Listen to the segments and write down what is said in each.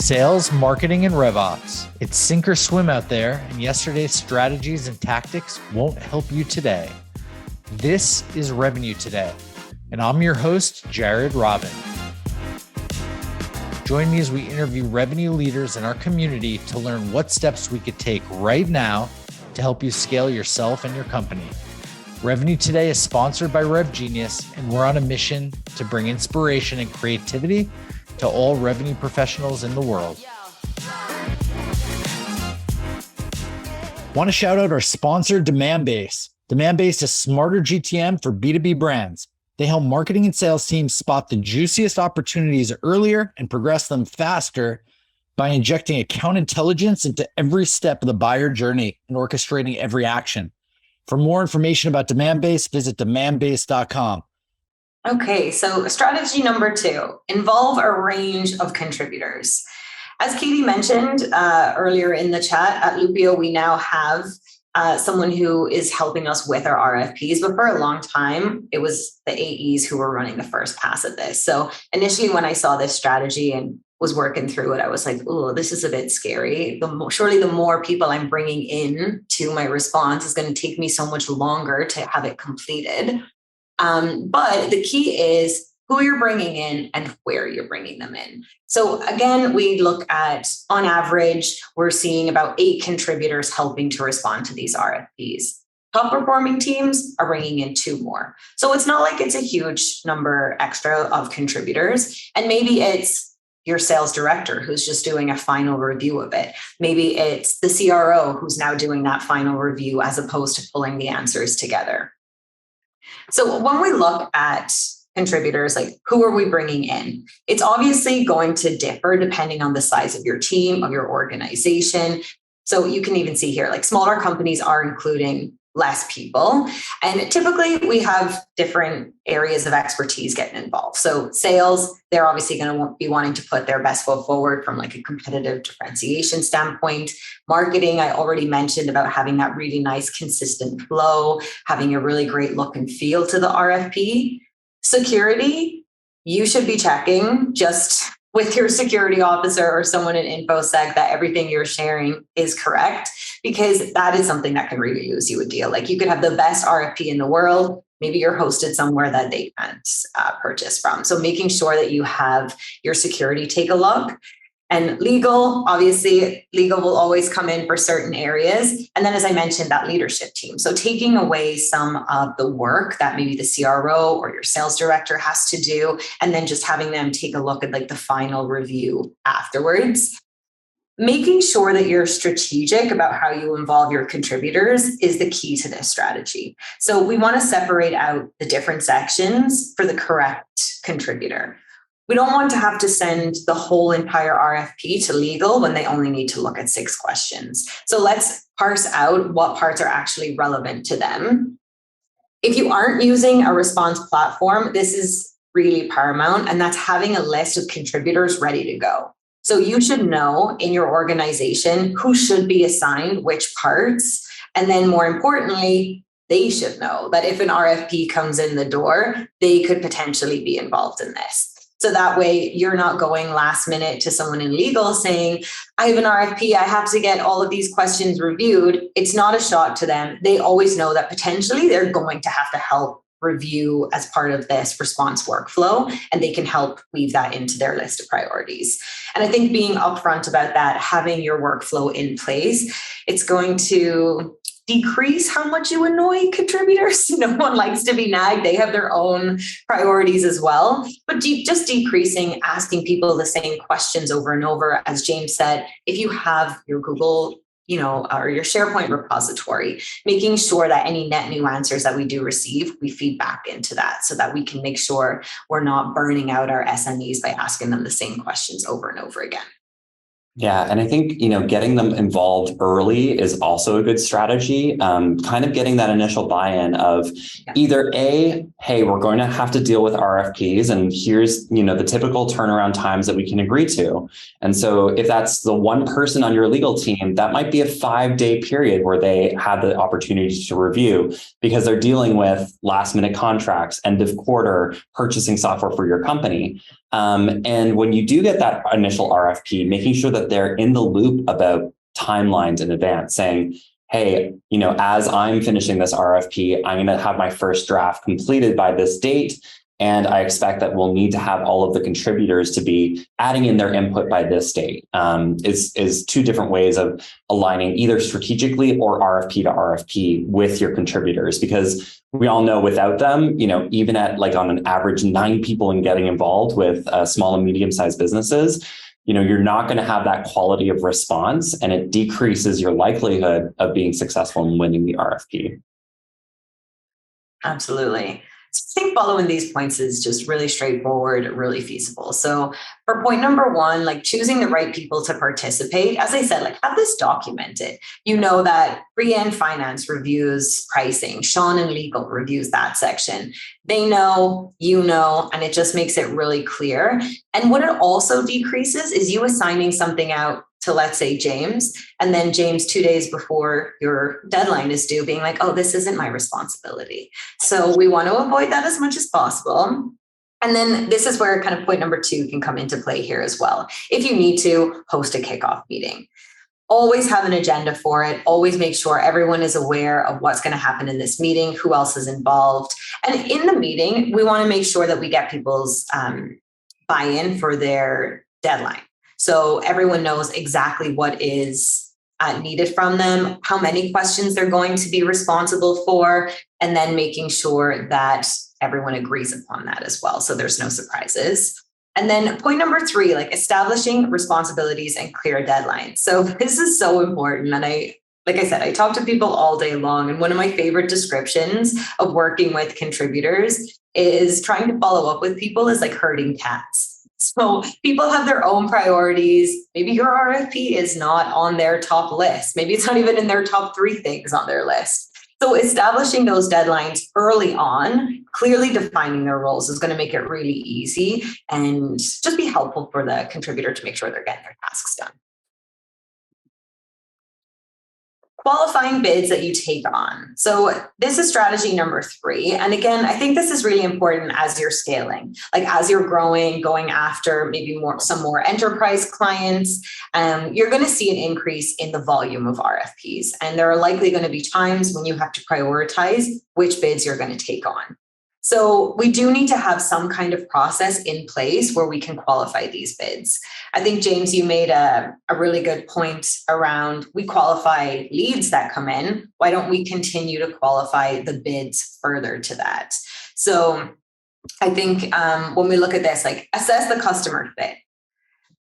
Sales, marketing, and RevOps. It's sink or swim out there, and yesterday's strategies and tactics won't help you today. This is Revenue Today, and I'm your host, Jared Robin. Join me as we interview revenue leaders in our community to learn what steps we could take right now to help you scale yourself and your company. Revenue Today is sponsored by RevGenius, and we're on a mission to bring inspiration and creativity to all revenue professionals in the world. Want to shout out our sponsor, Demandbase. Demandbase is smarter GTM for B2B brands. They help marketing and sales teams spot the juiciest opportunities earlier and progress them faster by injecting account intelligence into every step of the buyer journey and orchestrating every action. For more information about Demandbase, visit demandbase.com. Okay, so strategy number 2, involve a range of contributors. As Katie mentioned earlier in the chat, at Loopio, we now have someone who is helping us with our RFPs, but for a long time, it was the AEs who were running the first pass at this. So initially, when I saw this strategy and was working through it, I was like, oh, this is a bit scary. Surely the more people I'm bringing in to my response is going to take me so much longer to have it completed. But the key is who you're bringing in and where you're bringing them in. So again, we look at, on average, we're seeing about 8 contributors helping to respond to these RFPs. Top performing teams are bringing in 2 more. So it's not like it's a huge number extra of contributors. And maybe it's your sales director who's just doing a final review of it. Maybe it's the CRO who's now doing that final review as opposed to pulling the answers together. So when we look at contributors, like who are we bringing in? It's obviously going to differ depending on the size of your team, of your organization. So you can even see here, like smaller companies are including less people. And typically we have different areas of expertise getting involved. So sales, they're obviously going to be wanting to put their best foot forward from like a competitive differentiation standpoint. Marketing, I already mentioned about having that really nice, consistent flow, having a really great look and feel to the RFP. Security, you should be checking just with your security officer or someone in InfoSec that everything you're sharing is correct, because that is something that can really lose you a deal. Like you could have the best RFP in the world. Maybe you're hosted somewhere that they can't purchase from. So making sure that you have your security take a look. And legal, obviously, legal will always come in for certain areas. And then, as I mentioned, that leadership team. So taking away some of the work that maybe the CRO or your sales director has to do, and then just having them take a look at like the final review afterwards. Making sure that you're strategic about how you involve your contributors is the key to this strategy. So we want to separate out the different sections for the correct contributor. We don't want to have to send the whole entire RFP to legal when they only need to look at 6 questions. So let's parse out what parts are actually relevant to them. If you aren't using a response platform, this is really paramount, and that's having a list of contributors ready to go. So you should know in your organization who should be assigned which parts, and then more importantly, they should know that if an RFP comes in the door, they could potentially be involved in this. So that way you're not going last minute to someone in legal saying, I have an RFP, I have to get all of these questions reviewed. It's not a shock to them. They always know that potentially they're going to have to help review as part of this response workflow, and they can help weave that into their list of priorities. And I think being upfront about that, having your workflow in place, it's going to decrease how much you annoy contributors. No one likes to be nagged. They have their own priorities as well. But just decreasing, asking people the same questions over and over. As James said, if you have your Google, or your SharePoint repository, making sure that any net new answers that we do receive, we feed back into that so that we can make sure we're not burning out our SMEs by asking them the same questions over and over again. Yeah, and I think, getting them involved early is also a good strategy. Kind of getting that initial buy-in of either hey, we're going to have to deal with RFPs, and here's, the typical turnaround times that we can agree to. And so if that's the one person on your legal team, that might be a 5-day period where they have the opportunity to review, because they're dealing with last minute contracts, end of quarter, purchasing software for your company. And when you do get that initial RFP, making sure that they're in the loop about timelines in advance, saying, hey, as I'm finishing this RFP, I'm going to have my first draft completed by this date. And I expect that we'll need to have all of the contributors to be adding in their input by this date. Is two different ways of aligning either strategically or RFP to RFP with your contributors, because we all know without them, even at on an average 9 people in getting involved with small and medium-sized businesses, you're not going to have that quality of response, and it decreases your likelihood of being successful in winning the RFP. Absolutely. So I think following these points is just really straightforward, really feasible. So for point number 1, choosing the right people to participate, as I said, have this documented. That Breen Finance reviews pricing, Sean in legal reviews that section. They know, and it just makes it really clear. And what it also decreases is you assigning something out to, let's say, James, and then James 2 days before your deadline is due being oh, this isn't my responsibility. So we want to avoid that as much as possible. And then this is where kind of point number 2 can come into play here as well. If you need to host a kickoff meeting, always have an agenda for it. Always make sure everyone is aware of what's going to happen in this meeting, who else is involved. And in the meeting, we want to make sure that we get people's buy-in for their deadline. So everyone knows exactly what is needed from them, how many questions they're going to be responsible for, and then making sure that everyone agrees upon that as well, so there's no surprises. And then point number 3, establishing responsibilities and clear deadlines. So this is so important. And like I said, I talk to people all day long. And one of my favorite descriptions of working with contributors is trying to follow up with people is herding cats. So people have their own priorities. Maybe your RFP is not on their top list. Maybe it's not even in their top 3 things on their list. So establishing those deadlines early on, clearly defining their roles, is going to make it really easy and just be helpful for the contributor to make sure they're getting their tasks done. Qualifying bids that you take on. So this is strategy number 3. And again, I think this is really important as you're scaling, as you're growing, going after maybe some more enterprise clients, you're going to see an increase in the volume of RFPs. And there are likely going to be times when you have to prioritize which bids you're going to take on. So we do need to have some kind of process in place where we can qualify these bids. I think, James, you made a really good point around we qualify leads that come in. Why don't we continue to qualify the bids further to that? So I think when we look at this, assess the customer fit.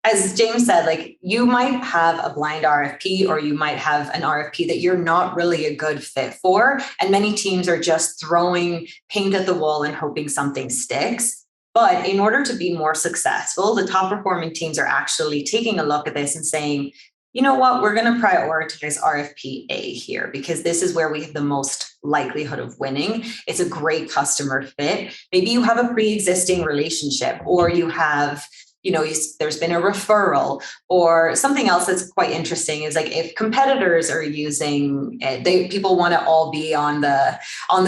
As James said, you might have a blind RFP, or you might have an RFP that you're not really a good fit for. And many teams are just throwing paint at the wall and hoping something sticks. But in order to be more successful, the top performing teams are actually taking a look at this and saying, you know what, we're going to prioritize RFP A here, because this is where we have the most likelihood of winning. It's a great customer fit. Maybe you have a pre-existing relationship, or you have there's been a referral, or something else that's quite interesting is if competitors are using it, people want to all be on the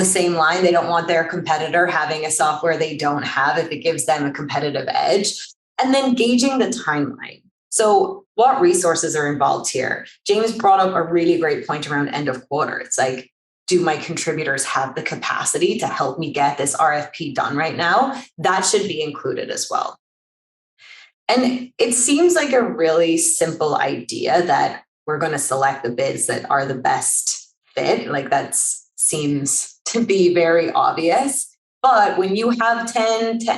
same line. They don't want their competitor having a software they don't have if it gives them a competitive edge. And then gauging the timeline. So what resources are involved here? James brought up a really great point around end of quarter. It's do my contributors have the capacity to help me get this RFP done right now? That should be included as well. And it seems like a really simple idea that we're going to select the bids that are the best fit. That seems to be very obvious. But when you have 15,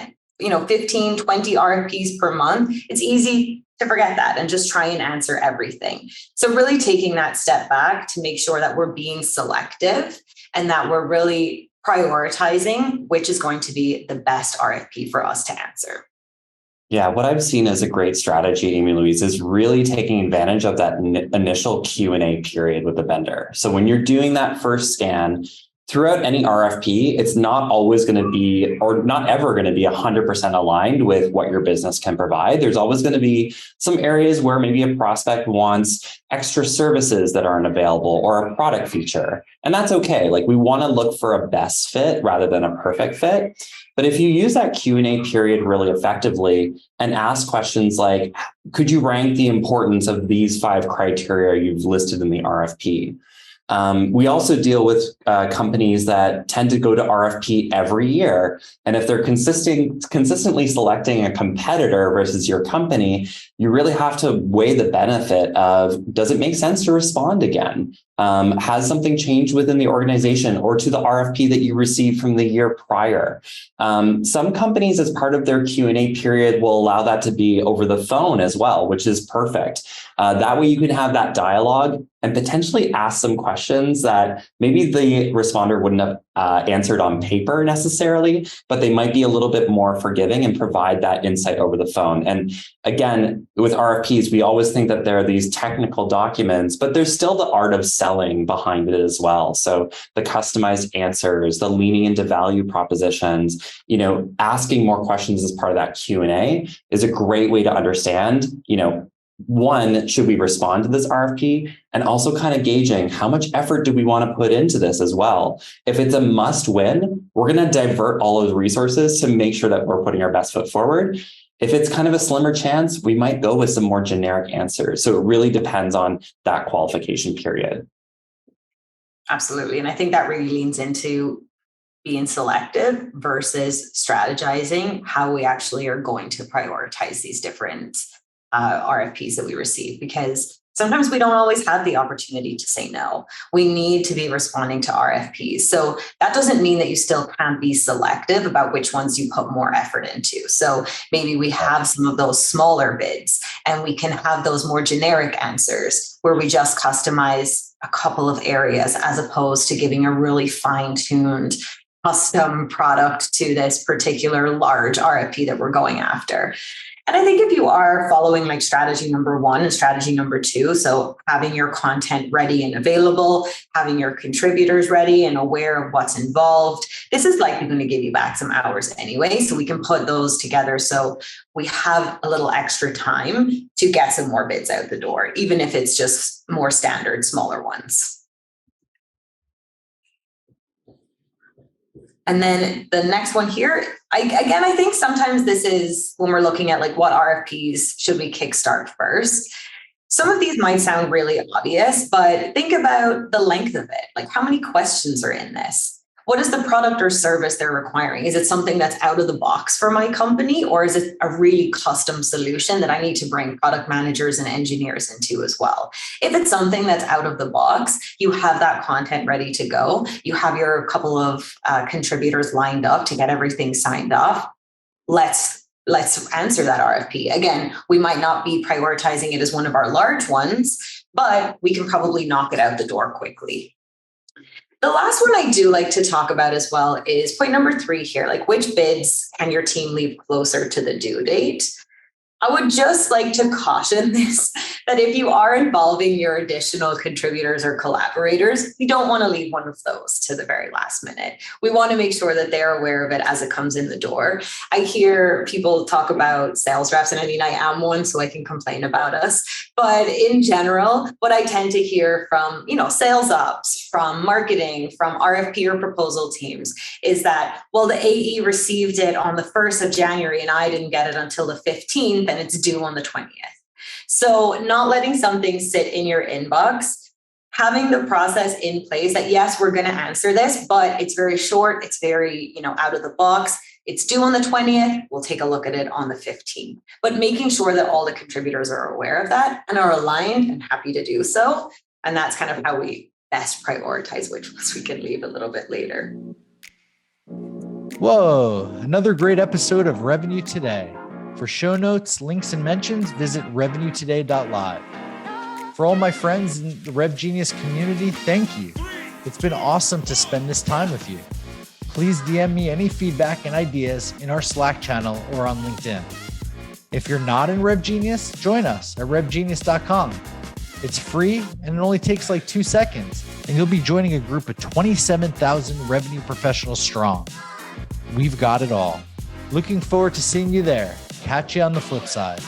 20 RFPs per month, it's easy to forget that and just try and answer everything. So really taking that step back to make sure that we're being selective and that we're really prioritizing which is going to be the best RFP for us to answer. Yeah, what I've seen as a great strategy, Amy-Louise, is really taking advantage of that initial Q&A period with the vendor. So when you're doing that first scan, throughout any RFP, it's not always going to be, or not ever going to be 100% aligned with what your business can provide. There's always going to be some areas where maybe a prospect wants extra services that aren't available or a product feature. And that's okay. Like, we want to look for a best fit rather than a perfect fit. But if you use that Q&A period really effectively and ask questions like, could you rank the importance of these 5 criteria you've listed in the RFP? We also deal with companies that tend to go to RFP every year. And if they're consistently selecting a competitor versus your company, you really have to weigh the benefit of, does it make sense to respond again? Has something changed within the organization or to the RFP that you received from the year prior? Some companies, as part of their Q&A period, will allow that to be over the phone as well, which is perfect. That way you can have that dialogue and potentially ask some questions that maybe the responder wouldn't have answered on paper necessarily, but they might be a little bit more forgiving and provide that insight over the phone. And again, with RFPs, we always think that there are these technical documents, but there's still the art of selling behind it as well. So the customized answers, the leaning into value propositions, asking more questions as part of that Q&A is a great way to understand, one, should we respond to this RFP? And also kind of gauging how much effort do we want to put into this as well. If it's a must win, we're going to divert all of the resources to make sure that we're putting our best foot forward. If it's kind of a slimmer chance, we might go with some more generic answers. So it really depends on that qualification period. Absolutely. And I think that really leans into being selective versus strategizing how we actually are going to prioritize these different RFPs that we receive, because sometimes we don't always have the opportunity to say no. We need to be responding to RFPs. So that doesn't mean that you still can't be selective about which ones you put more effort into. So maybe we have some of those smaller bids and we can have those more generic answers where we just customize a couple of areas as opposed to giving a really fine-tuned custom product to this particular large RFP that we're going after. And I think if you are following like strategy number 1 and strategy number 2, so having your content ready and available, having your contributors ready and aware of what's involved, this is likely going to give you back some hours anyway. So we can put those together so we have a little extra time to get some more bids out the door, even if it's just more standard, smaller ones. And then the next one here, I think sometimes this is when we're looking at like what RFPs should we kickstart first. Some of these might sound really obvious, but think about the length of it. Like, how many questions are in this? What is the product or service they're requiring? Is it something that's out of the box for my company, or is it a really custom solution that I need to bring product managers and engineers into as well? If it's something that's out of the box, you have that content ready to go. You have your couple of contributors lined up to get everything signed off. Let's answer that RFP. Again, we might not be prioritizing it as one of our large ones, but we can probably knock it out the door quickly. The last one I do like to talk about as well is point number 3 here, like which bids can your team leave closer to the due date? I would just like to caution this, that if you are involving your additional contributors or collaborators, you don't want to leave one of those to the very last minute. We want to make sure that they're aware of it as it comes in the door. I hear people talk about sales reps, and I mean, I am one, so I can complain about us. But in general, what I tend to hear from, sales ops, from marketing, from RFP or proposal teams is that, well, the AE received it on the 1st of January and I didn't get it until the 15th. And it's due on the 20th. So not letting something sit in your inbox, having the process in place that, yes, we're going to answer this, but it's very short. It's very, out of the box. It's due on the 20th. We'll take a look at it on the 15th, but making sure that all the contributors are aware of that and are aligned and happy to do so. And that's kind of how we best prioritize which ones we can leave a little bit later. Whoa, another great episode of Revenue Today. For show notes, links, and mentions, visit revenuetoday.live. For all my friends in the Rev Genius community, thank you. It's been awesome to spend this time with you. Please DM me any feedback and ideas in our Slack channel or on LinkedIn. If you're not in RevGenius, join us at revgenius.com. It's free and it only takes like 2 seconds, and you'll be joining a group of 27,000 revenue professionals strong. We've got it all. Looking forward to seeing you there. Catch you on the flip side.